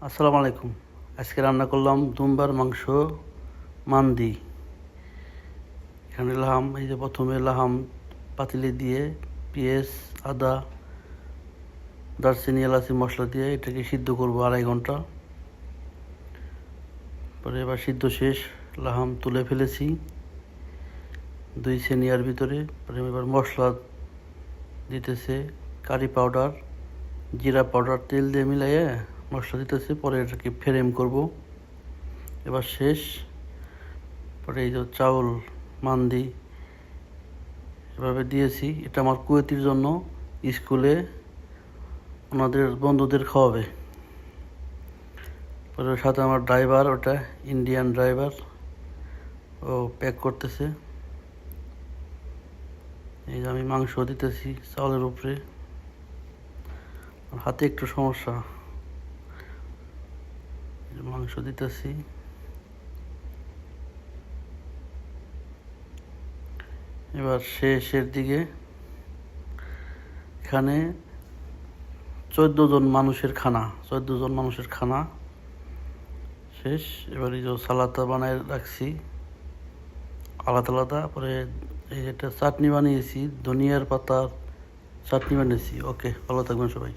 আসসালামু আলাইকুম। আজকে রান্না করলাম দুম্বার মাংস মান্দি। এখানে লাহাম, এই যে প্রথমে লাহাম পাতিলে দিয়ে পেঁয়াজ, আদা, দারচিনি, এলাচি মশলা দিয়ে এটাকে সিদ্ধ করব 2.5 ঘন্টা। পরে এবার সিদ্ধ শেষ, লাহাম তুলে ফেলেছি 2 সেনিয়ার ভিতরে। পরে এবার মশলা দিতেছে, কারি পাউডার, জিরা পাউডার, তেল দিয়ে মিলাইয়ে মশলা দিতেছে। পরে এটাকে ফ্রেম করব। এবার শেষ। পরে এই যে চাউল মান্দি এভাবে দিয়েছি। এটা আমার কুয়েতির জন্য স্কুলে ওনাদের বন্ধুদের খাওয়াবে। পরে সাথে আমার ড্রাইভার, ওটা ইন্ডিয়ান ড্রাইভার, ও প্যাক করতেছে। এই যে আমি মাংস দিতেছি চাউলের উপরে। হাতে একটু সমস্যা, মাংস দিতেছি। এবার শেষের দিকে এখানে 14 জন মানুষের খানা শেষ। এবার এই যে সালাদটা বানায় রাখছি আলাদা আলাদা। পরে এই যেটা চাটনি বানিয়েছি, ধনিয়ার পাতার চাটনি বানিয়েছি। ওকে, ভালো থাকবেন সবাই।